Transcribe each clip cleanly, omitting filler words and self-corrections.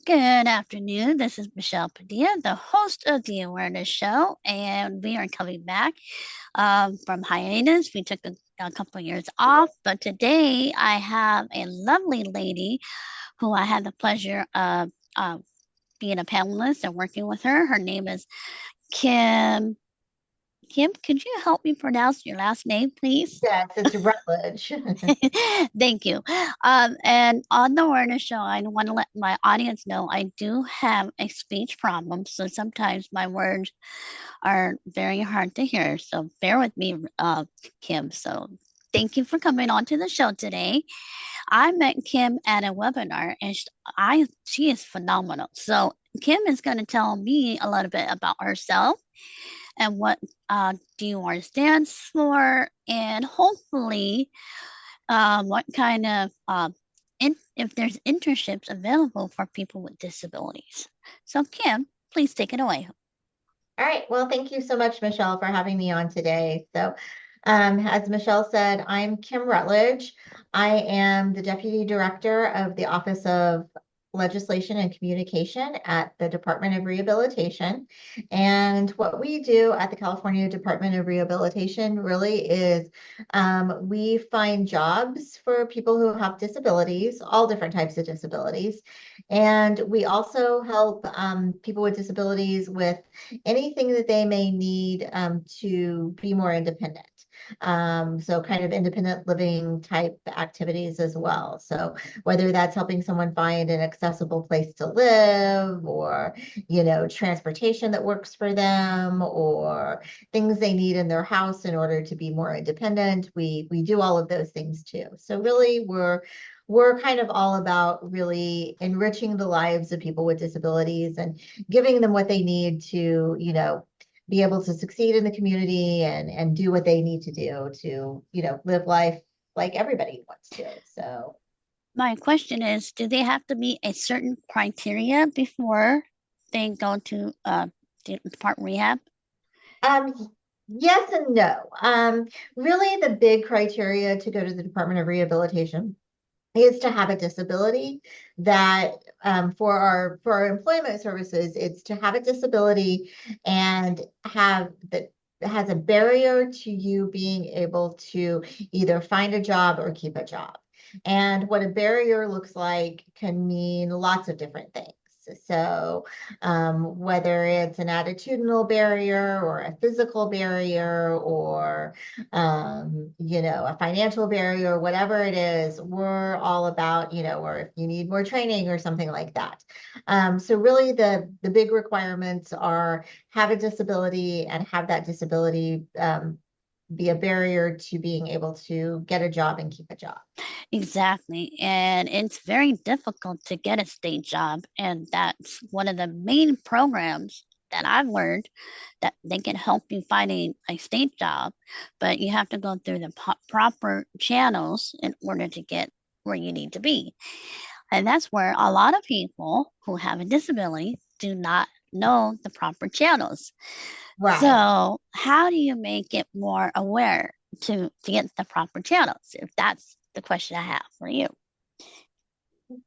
Good afternoon. This is Michelle Padilla, the host of the Awareness Show, and we are coming back from hiatus. We took a couple years off, but today I have a lovely lady who I had the pleasure of being a panelist and working with her. Her name is Kim. Kim, could you help me pronounce your last name, please? Yes, it's Rutledge. Thank you. And on the awareness show, I want to let my audience know I do have a speech problem, so sometimes my words are very hard to hear. So bear with me, Kim. So thank you for coming on to the show today. I met Kim at a webinar, and she is phenomenal. So Kim is going to tell me a little bit about herself and what DUR stands for, and hopefully what kind of if there's internships available for people with disabilities. So Kim, please take it away. All right. Well, thank you so much, Michelle, for having me on today. As Michelle said, I'm Kim Rutledge. I am the Deputy Director of the Office of Legislation and Communication at the Department of Rehabilitation. And what we do at the California Department of Rehabilitation really is we find jobs for people who have disabilities, all different types of disabilities. And we also help people with disabilities with anything that they may need to be more independent. So kind of independent living type activities as well. So whether that's helping someone find an accessible place to live or, transportation that works for them or things they need in their house in order to be more independent, we do all of those things too. So really we're kind of all about really enriching the lives of people with disabilities and giving them what they need to, be able to succeed in the community and do what they need to do to, live life like everybody wants to. So My question is, do they have to meet a certain criteria before they go to the Department Rehab? um yes and no. Really the big criteria to go to the Department of Rehabilitation is to have a disability that for our employment services, it's to have a disability and have that has a barrier to you being able to either find a job or keep a job. And what a barrier looks like can mean lots of different things. So, whether it's an attitudinal barrier or a physical barrier or a financial barrier, whatever it is, we're all about, or if you need more training or something like that. So really the big requirements are have a disability and have that disability be a barrier to being able to get a job and keep a job. Exactly. And it's very difficult to get a state job. And that's one of the main programs that I've learned that they can help you finding a state job, but you have to go through the proper channels in order to get where you need to be. And that's where a lot of people who have a disability do not know the proper channels. Right. So, how do you make it more aware to get the proper channels? If that's the question I have for you.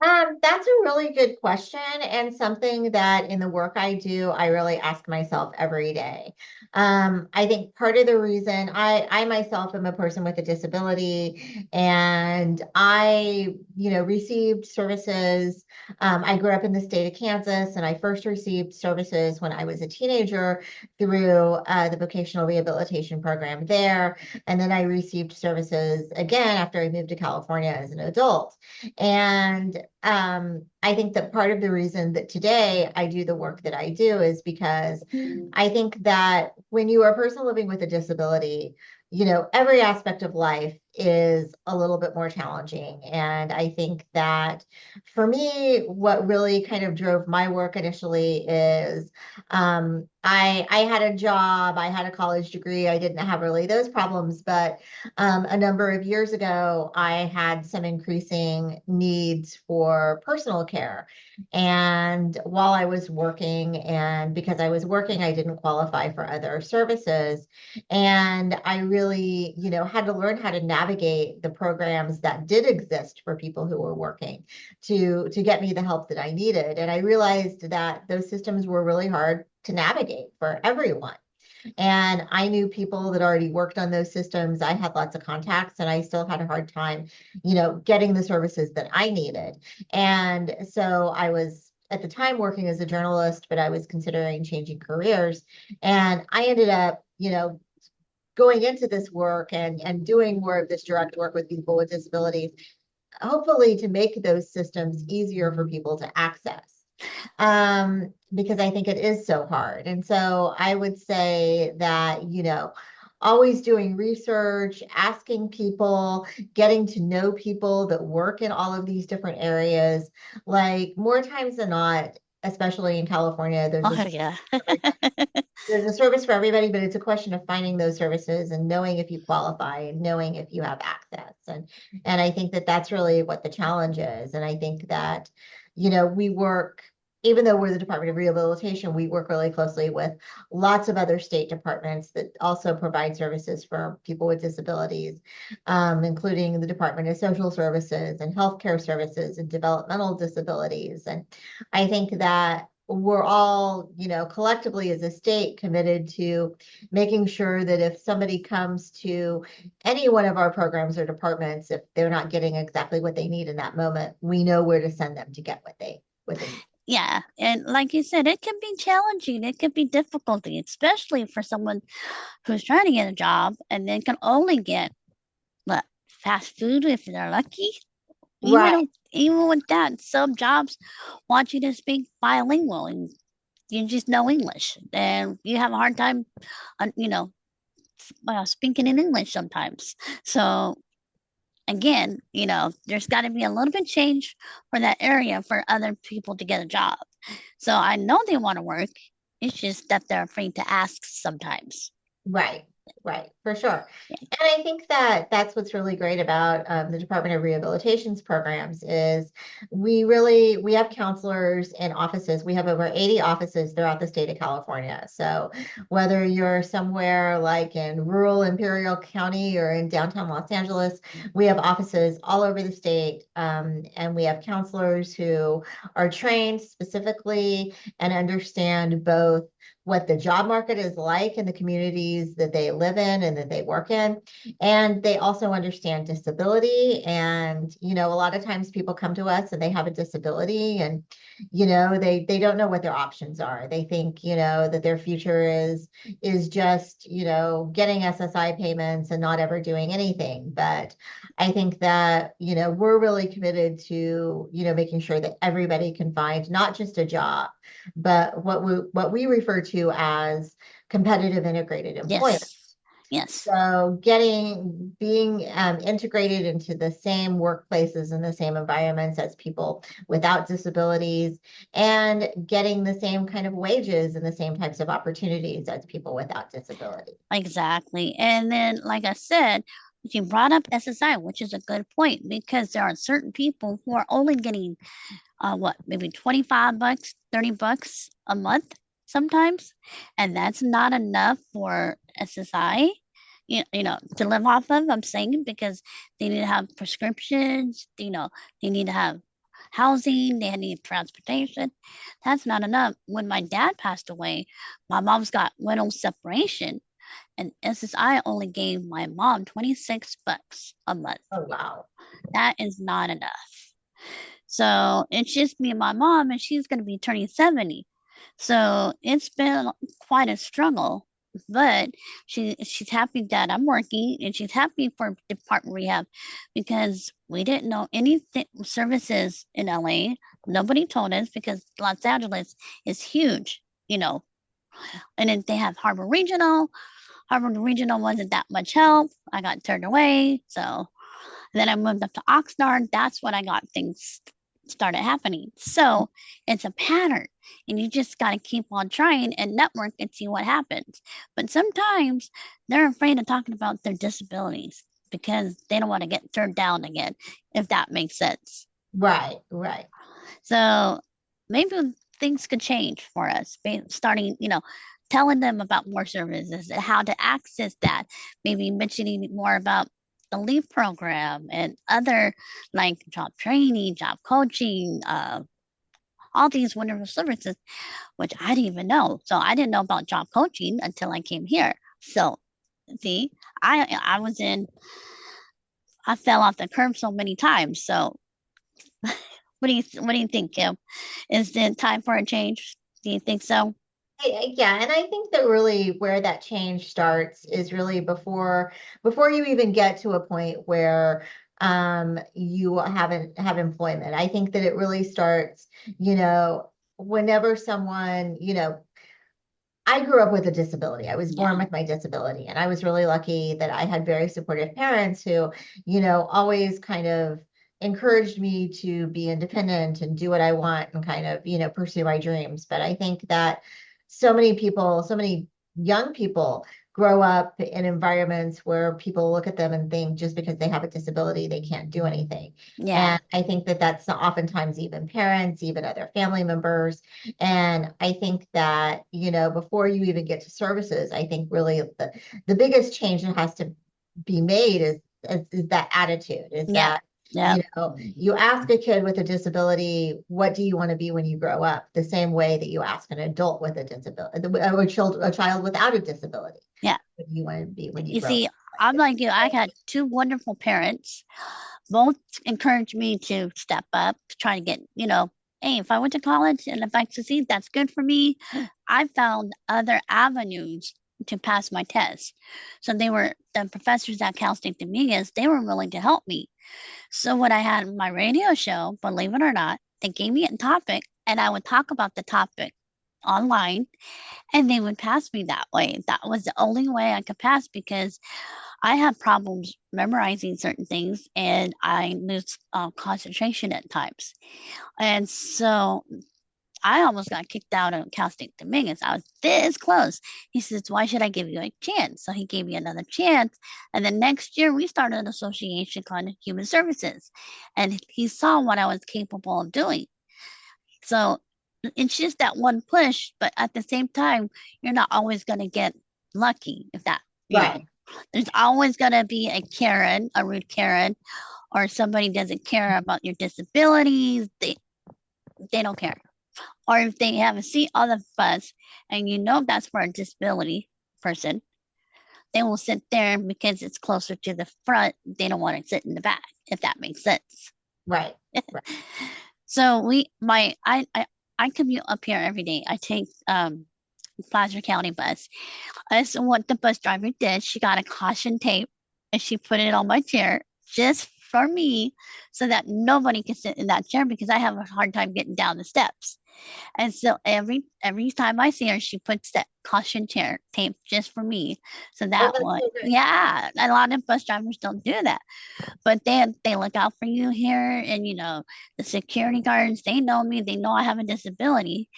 That's a really good question and something that in the work I do, I really ask myself every day. I think part of the reason I myself am a person with a disability and I, received services. I grew up in the state of Kansas and I first received services when I was a teenager through the vocational rehabilitation program there. And then I received services again after I moved to California as an adult. And I think that part of the reason that today I do the work that I do is because I think that when you are a person living with a disability, every aspect of life is a little bit more challenging. And I think that for me, what really kind of drove my work initially is I had a job, I had a college degree, I didn't have really those problems, but a number of years ago, I had some increasing needs for personal care. And while I was working, and because I was working, I didn't qualify for other services. And I really, had to learn how to navigate navigate the programs that did exist for people who were working to get me the help that I needed. And I realized that those systems were really hard to navigate for everyone. And I knew people that already worked on those systems. I had lots of contacts and I still had a hard time, getting the services that I needed. And so I was at the time working as a journalist, but I was considering changing careers. And I ended up, going into this work and doing more of this direct work with people with disabilities, hopefully to make those systems easier for people to access, because I think it is so hard. And so I would say that, always doing research, asking people, getting to know people that work in all of these different areas, like more times than not, especially in California, Oh yeah. there's a service for everybody, but it's a question of finding those services and knowing if you qualify and knowing if you have access. And I think that that's really what the challenge is. And I think that, we work, even though we're the Department of Rehabilitation, we work really closely with lots of other state departments that also provide services for people with disabilities, including the Department of Social Services and Healthcare Services and Developmental Disabilities. And I think that we're all, collectively as a state committed to making sure that if somebody comes to any one of our programs or departments, if they're not getting exactly what they need in that moment, we know where to send them to get what they need. Yeah, and like you said, it can be challenging. It can be difficult, especially for someone who's trying to get a job and then can only get what, fast food if they're lucky. Right, Even with that, some jobs want you to speak bilingual and you just know English, and you have a hard time, speaking in English sometimes. So again, there's got to be a little bit change for that area for other people to get a job. So I know they want to work. It's just that they're afraid to ask sometimes. right, right, for sure. And I think that that's what's really great about the Department of Rehabilitation's programs is we have counselors in offices. We have over 80 offices throughout the state of California. So whether you're somewhere like in rural Imperial County or in downtown Los Angeles, we have offices all over the state. And we have counselors who are trained specifically and understand both what the job market is like in the communities that they live in and that they work in. And they also understand disability. And, a lot of times people come to us and they have a disability and, they don't know what their options are. They think, that their future is just, getting SSI payments and not ever doing anything. But I think that, we're really committed to, making sure that everybody can find not just a job, but what we refer to as competitive integrated employment. Yes. Yes. So being integrated into the same workplaces and the same environments as people without disabilities and getting the same kind of wages and the same types of opportunities as people without disability. Exactly. And then, like I said, you brought up SSI, which is a good point because there are certain people who are only getting maybe 25 bucks, 30 bucks a month sometimes. And that's not enough for SSI, to live off of, I'm saying, because they need to have prescriptions, they need to have housing, they need transportation. That's not enough. When my dad passed away, my mom's got widow separation, and SSI only gave my mom 26 bucks a month. Oh, wow. That is not enough. So it's just me and my mom, and she's going to be turning 70. So it's been quite a struggle, but she's happy that I'm working, and she's happy for Department Rehab because we didn't know anything services in LA. Nobody told us because Los Angeles is huge, and then they have Harbor Regional. Harbor Regional wasn't that much help. I got turned away. So then I moved up to Oxnard. That's when I got things started happening. So it's a pattern, and you just got to keep on trying and network and see what happens. But sometimes they're afraid of talking about their disabilities because they don't want to get turned down again, if that makes sense. Right, right. So maybe things could change for us, starting, telling them about more services and how to access that. Maybe mentioning more about the LEAP program and other like job training, job coaching, all these wonderful services, which I didn't even know. So I didn't know about job coaching until I came here. So see, I was in I fell off the curb so many times. So what do you think, Kim? Is it time for a change? Do you think so? Yeah, and I think that really where that change starts is really before you even get to a point where you haven't have employment. I think that it really starts, whenever someone, I grew up with a disability. I was born Yeah, with my disability, and I was really lucky that I had very supportive parents who, always kind of encouraged me to be independent and do what I want and kind of, pursue my dreams. But I think that so many people, so many young people grow up in environments where people look at them and think just because they have a disability, they can't do anything. yeah, And I think that that's oftentimes even parents, even other family members. And I think that, before you even get to services, I think really the biggest change that has to be made is that attitude, is yeah, that, yeah, you ask a kid with a disability, what do you want to be when you grow up? The same way that you ask an adult with a disability, a child without a disability, yeah. what do you want to be when you You grow up? see, I'm like you. I had two wonderful parents. Both encouraged me to step up, to try to get, hey, if I went to college and if I succeed, that's good for me. I found other avenues to pass my test. So they were the professors at Cal State Dominguez, they were willing to help me. So when I had my radio show, believe it or not, they gave me a topic and I would talk about the topic online and they would pass me that way. That was the only way I could pass because I have problems memorizing certain things and I lose concentration at times. And so I almost got kicked out of Cal State Dominguez. I was this close. He says, why should I give you a chance? So he gave me another chance. And then next year, we started an association called Human Services. And he saw what I was capable of doing. So it's just that one push, but at the same time, you're not always going to get lucky if that, Right. there's always going to be a Karen, a rude Karen, or somebody doesn't care about your disabilities. They don't care. Or if they have a seat on the bus and you know that's for a disability person, they will sit there because it's closer to the front. They don't want to sit in the back, if that makes sense. Right. Right. So I commute up here every day. I take Placer County bus. So what the bus driver did, she got a caution tape and she put it on my chair just for me so that nobody can sit in that chair because I have a hard time getting down the steps. And so every time I see her, she puts that caution chair tape just for me. So Oh, that that's one, so good. yeah, a lot of bus drivers don't do that, but they look out for you here, and the security guards, they know me, they know I have a disability,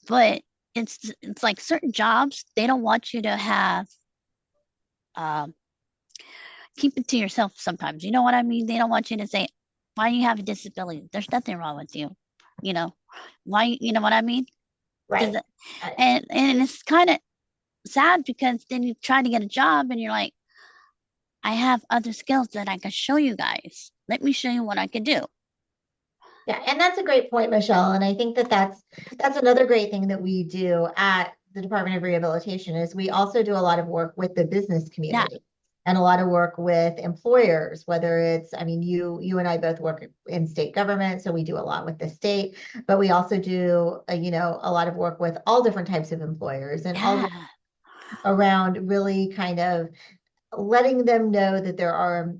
but it's like certain jobs they don't want you to have um keep it to yourself sometimes. You know what I mean? They don't want you to say why you have a disability. There's nothing wrong with you. You know why? You know what I mean? Does Right. it, Uh, and it's kind of sad because then you try to get a job and you're like, I have other skills that I can show you guys. Let me show you what I can do. Yeah, and that's a great point, Michelle. And I think that that's another great thing that we do at the Department of Rehabilitation is we also do a lot of work with the business Yeah, community and a lot of work with employers, whether it's, I mean, you and I both work in state government, so we do a lot with the state, but we also do, a lot of work with all different types of employers and all yeah, around really kind of letting them know that there are,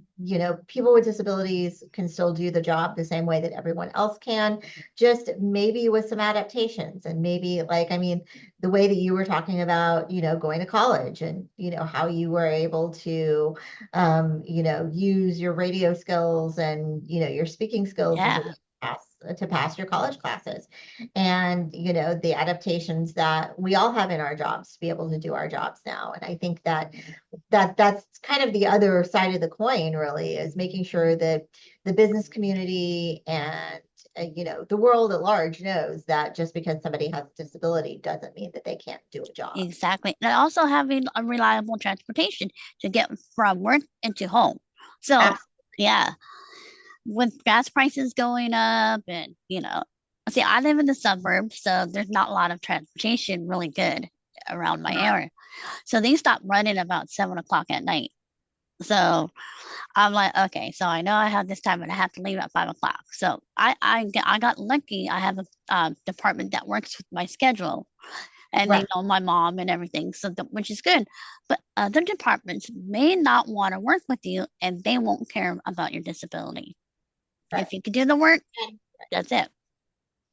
people with disabilities can still do the job the same way that everyone else can, just maybe with some adaptations and maybe like, I mean, the way that you were talking about, going to college and, how you were able to, use your radio skills and, your speaking skills as a way yeah, to pass your college classes and the adaptations that we all have in our jobs to be able to do our jobs now. And I think that's kind of the other side of the coin really is making sure that the business community and the world at large knows that just because somebody has a disability doesn't mean that they can't do a job. exactly. And also having a reliable transportation to get from work into home. So, Absolutely. yeah, with gas prices going up and, see, I live in the suburbs, so there's not a lot of transportation really good around my area. So they stop running about 7 o'clock at night. So I'm like, okay, so I know I have this time and I have to leave at 5 o'clock. So I got lucky. I have a department that works with my schedule and they Right, know my mom and everything, so which is good. But other departments may not want to work with you and they won't care about your disability. right. If you can do the work, And that's it.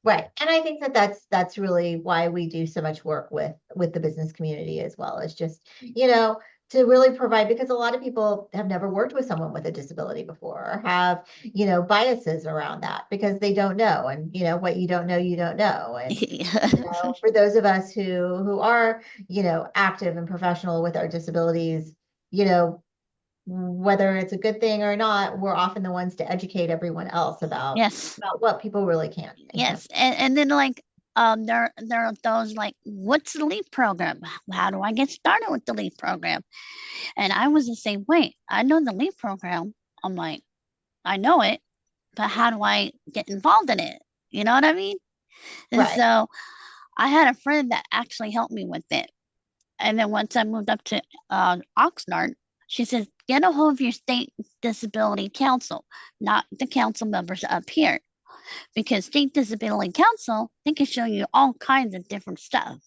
right. And I think that that's really why we do so much work with the business community as well. It's just, to really provide because a lot of people have never worked with someone with a disability before or have, biases around that because they don't know. And what you don't know, you don't know. And for those of us who are, active and professional with our disabilities, you know, whether it's a good thing or not, we're often the ones to educate everyone else Yes. about what people really can and can't. Yes, and then like there are those like, what's the LEAP program? How do I get started with the LEAP program? And I was the same way. I know the LEAP program. I'm like, I know it, but how do I get involved in it? You know what I mean? And Right. so I had a friend that actually helped me with it. And then once I moved up to Oxnard, she said, get a hold of your state disability council, not the council members up here, because state disability council, they can show you all kinds of different stuff.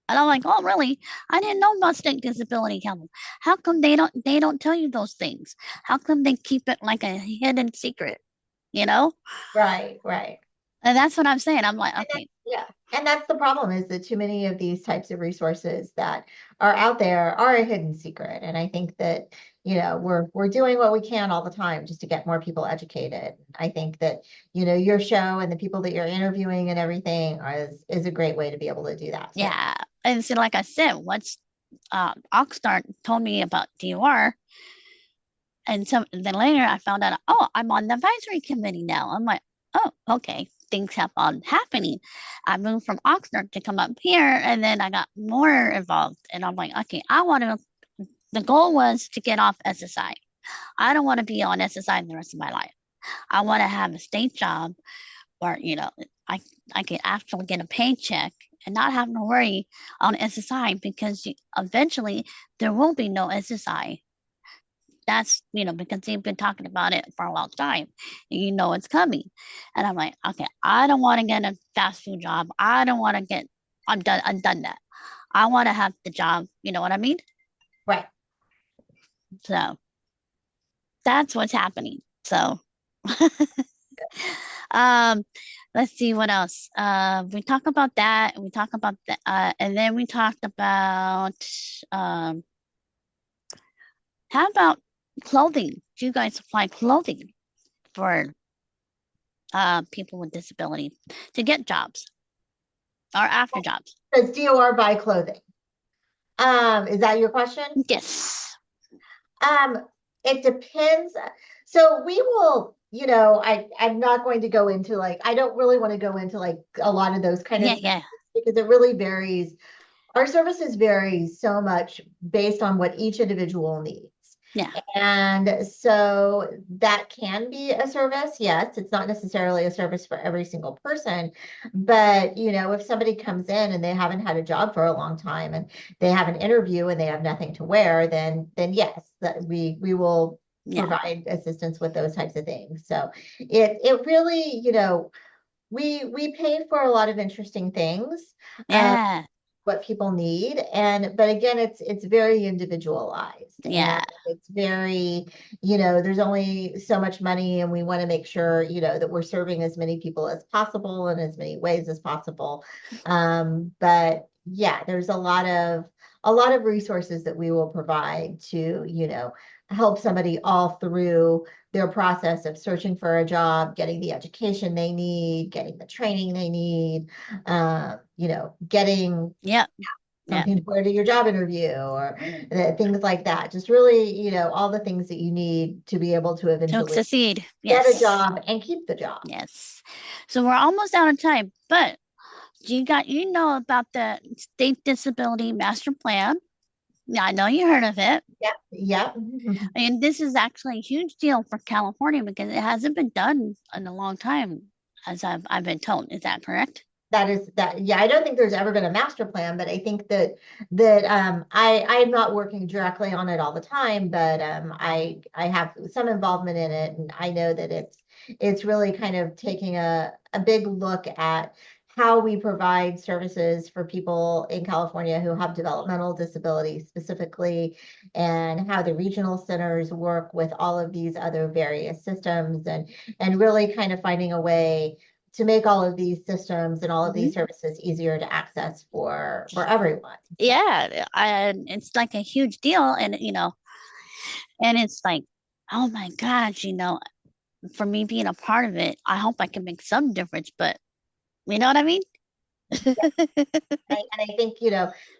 And I'm like, oh really? I didn't know about state disability council. How come they don't tell you those things? How come they keep it like a hidden secret? You know? Right. Right. And that's what I'm saying. I'm like, And okay, yeah. And that's the problem is that too many of these types of resources that are out there are a hidden secret. And I think that, we're doing what we can all the time just to get more people educated. I think that, your show and the people that you're interviewing and everything is a great way to be able to do that too. yeah. And so like I said, once Oxnard told me about DOR, and so then later I found out, oh, I'm on the advisory committee now. I'm like, oh, okay. Things have on happening. I moved from Oxnard to come up here, and then I got more involved. And I'm like, okay, the goal was to get off SSI. I don't want to be on SSI the rest of my life. I want to have a state job where, I, I can actually get a paycheck and not have to worry on SSI because eventually there will be no SSI. That's, because they've been talking about it for a long time and it's coming. And I'm like, okay, I don't want to get a fast food job. I don't want to get, I'm done that. I want to have the job. You know what I mean? Right. So that's what's happening. So, um, let's see what else. We talk about that. We talk about that, and then we talked about um, how about clothing? Do you guys supply clothing for people with disabilities to get jobs or after jobs? Does DOR buy clothing? Is that your question? Yes. Um, it depends. So we will, I'm not going to go into like, I don't really want to go into like a lot of those kind of Yeah, specifics yeah, because it really varies. Our services vary so much based on what each individual needs. yeah, And so that can be a service. Yes, it's not necessarily a service for every single person, but if somebody comes in and they haven't had a job for a long time and they have an interview and they have nothing to wear, then yes, that we will yeah, provide assistance with those types of things. So it really, we pay for a lot of interesting things. Um, yeah, what people need but again it's very individualized and yeah, it's very there's only so much money and we want to make sure that we're serving as many people as possible in as many ways as possible but yeah there's a lot of resources that we will provide to help somebody all through their process of searching for a job, getting the education they need, getting the training they need, getting yeah, yeah. something to wear to your job interview or things like that. Just really, all the things that you need to be able to To eventually succeed. get a Yes, job and keep the job. yes. So we're almost out of time, but you know about the state disability master plan. Yeah, I know you heard of it. Yep, yep. I mean, this is actually a huge deal for California because it hasn't been done in a long time, as I've been told. Is that correct? That is that, yeah, I don't think there's ever been a master plan, but I think I'm not working directly on it all the time, but I have some involvement in it, and I know that it's really kind of taking a big look at how we provide services for people in California who have developmental disabilities specifically, and how the regional centers work with all of these other various systems, and really kind of finding a way to make all of these systems and all of these Hmm. services easier to access for everyone. So Yeah, and it's like a huge deal, and and it's like, oh my gosh, for me being a part of it, I hope I can make some difference, but you know what I mean? yeah, and I think,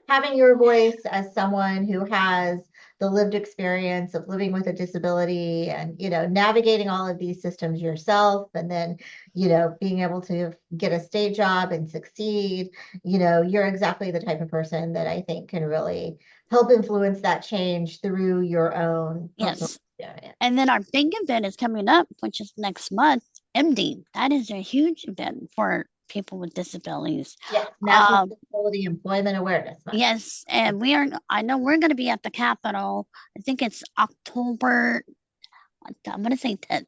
having your voice as someone who has the lived experience of living with a disability and, navigating all of these systems yourself, and then, being able to get a state job and succeed, you're exactly the type of person that I think can really help influence that change through your own personal Yes. experience. And then our big event is coming up, which is next month, MD. That is a huge event for people with disabilities. Yes, National Um, Disability Employment Awareness Month. yes, and I know we're going to be at the Capitol. I think it's October, I'm going to say 10th.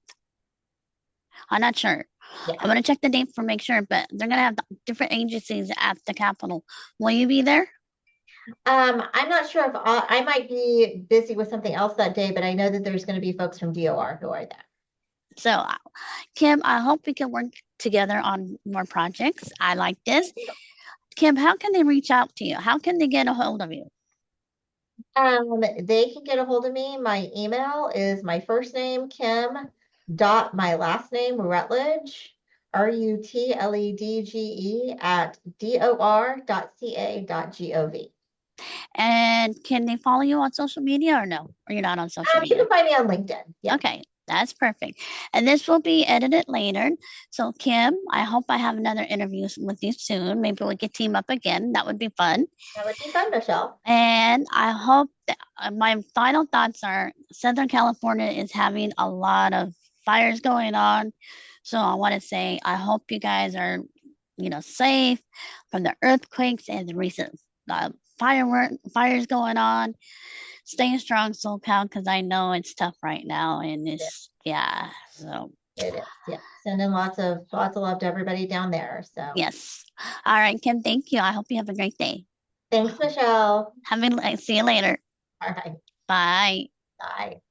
I'm not sure. I'm Yeah. going to check the date for make sure, but they're going to have different agencies at the Capitol. Will you be there? I'm not sure if I might be busy with something else that day, but I know that there's going to be folks from DOR who are there. So, Kim, I hope we can work together on more projects. I like this. Kim, how can they reach out to you? How can they get a hold of you? They can get a hold of me. My email is my first name, Kim, dot my last name, Rutledge, Rutledge at dor.ca.gov. And can they follow you on social media or no? Or you're not on social You media? can find me on LinkedIn. Yeah, Okay, that's perfect. And this will be edited later. So, Kim, I hope I have another interview with you soon. Maybe we could team up again. That would be fun. that would be fun, Michelle. And I hope that my final thoughts are Southern California is having a lot of fires going on. So I want to say I hope you guys are, safe from the earthquakes and the recent fires going on. Stay strong, SoCal, because I know it's tough right now, and It it's yeah. So it is. Yeah. Sending lots of love to everybody down there. So yes. All right, Kim. Thank you. I hope you have a great day. thanks, Michelle. See you later. All right. Bye. Bye.